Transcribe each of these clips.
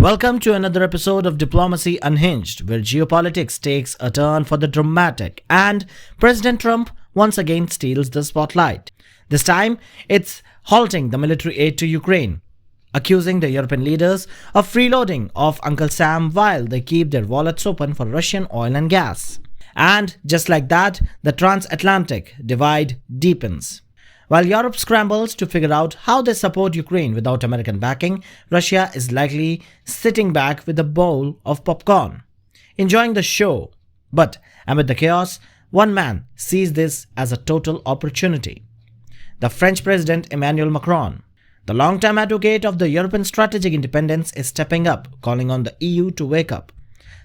Welcome to another episode of Diplomacy Unhinged, where geopolitics takes a turn for the dramatic and President Trump once again steals the spotlight. This time, it's halting the military aid to Ukraine, accusing the European leaders of freeloading of Uncle Sam while they keep their wallets open for Russian oil and gas. And just like that, the transatlantic divide deepens. While Europe scrambles to figure out how they support Ukraine without American backing, Russia is likely sitting back with a bowl of popcorn, enjoying the show. But amid the chaos, one man sees this as a total opportunity. The French President Emmanuel Macron, the long-time advocate of the European strategic independence, is stepping up, calling on the EU to wake up,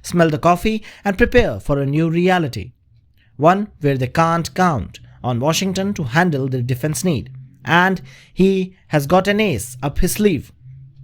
smell the coffee and prepare for a new reality. One where they can't count on Washington to handle their defense need. And he has got an ace up his sleeve: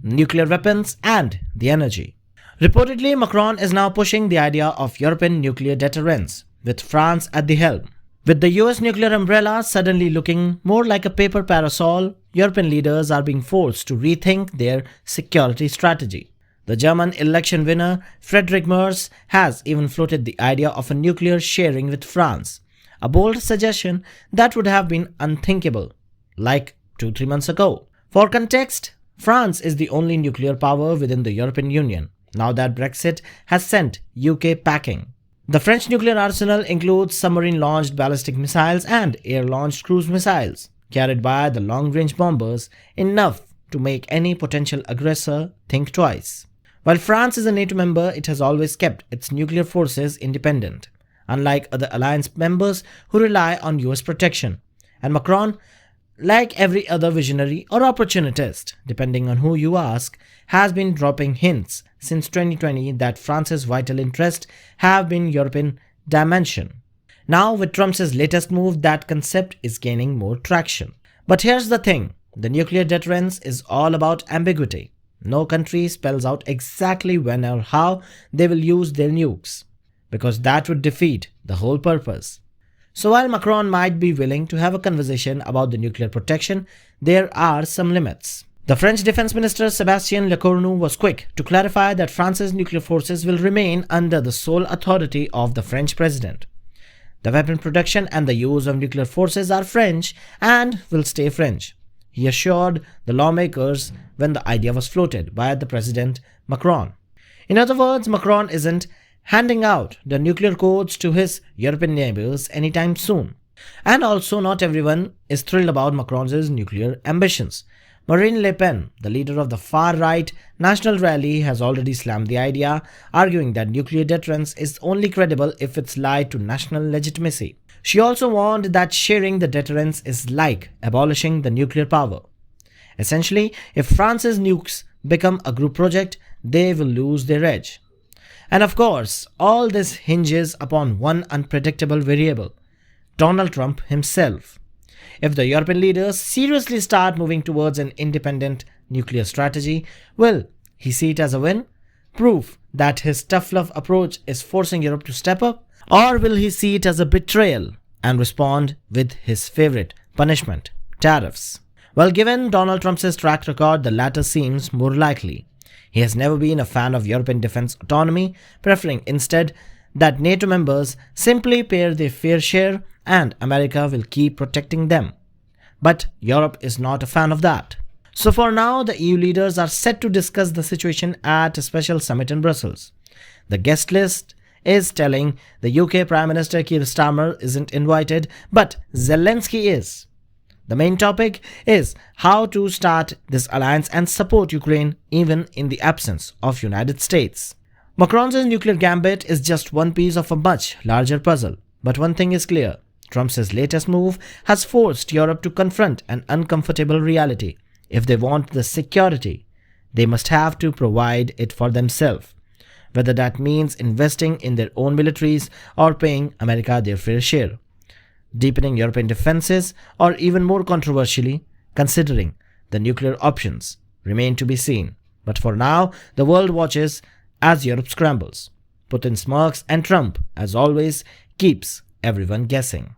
nuclear weapons and the energy. Reportedly, Macron is now pushing the idea of European nuclear deterrence, with France at the helm. With the US nuclear umbrella suddenly looking more like a paper parasol, European leaders are being forced to rethink their security strategy. The German election winner Friedrich Merz has even floated the idea of a nuclear sharing with France, a bold suggestion that would have been unthinkable like 2-3 months ago. For context, France is the only nuclear power within the European Union, now that Brexit has sent UK packing. The French nuclear arsenal includes submarine-launched ballistic missiles and air-launched cruise missiles, carried by the long-range bombers, enough to make any potential aggressor think twice. While France is a NATO member, it has always kept its nuclear forces independent, unlike other alliance members who rely on US protection. And Macron, like every other visionary or opportunist, depending on who you ask, has been dropping hints since 2020 that France's vital interests have been European dimension. Now, with Trump's latest move, that concept is gaining more traction. But here's the thing: the nuclear deterrence is all about ambiguity. No country spells out exactly when or how they will use their nukes, because that would defeat the whole purpose. So while Macron might be willing to have a conversation about the nuclear protection, there are some limits. The French Defense Minister Sébastien Lecornu was quick to clarify that France's nuclear forces will remain under the sole authority of the French president. The weapon production and the use of nuclear forces are French and will stay French, he assured the lawmakers when the idea was floated by the President Macron. In other words, Macron isn't handing out the nuclear codes to his European neighbors anytime soon. And also, not everyone is thrilled about Macron's nuclear ambitions. Marine Le Pen, the leader of the far-right National Rally, has already slammed the idea, arguing that nuclear deterrence is only credible if it's lied to national legitimacy. She also warned that sharing the deterrence is like abolishing the nuclear power. Essentially, if France's nukes become a group project, they will lose their edge. And of course, all this hinges upon one unpredictable variable: Donald Trump himself. If the European leaders seriously start moving towards an independent nuclear strategy, will he see it as a win? Proof that his tough love approach is forcing Europe to step up? Or will he see it as a betrayal and respond with his favorite punishment: tariffs? Well, given Donald Trump's track record, the latter seems more likely. He has never been a fan of European defense autonomy, preferring instead that NATO members simply pay their fair share and America will keep protecting them. But Europe is not a fan of that. So for now, the EU leaders are set to discuss the situation at a special summit in Brussels. The guest list is telling the UK Prime Minister Keir Starmer isn't invited, but Zelensky is. The main topic is how to start this alliance and support Ukraine even in the absence of United States. Macron's nuclear gambit is just one piece of a much larger puzzle. But one thing is clear: Trump's latest move has forced Europe to confront an uncomfortable reality. If they want the security, they must have to provide it for themselves, whether that means investing in their own militaries or paying America their fair share, deepening European defenses, or even more controversially, considering the nuclear options remain to be seen. But for now, the world watches as Europe scrambles. Putin smirks and Trump, as always, keeps everyone guessing.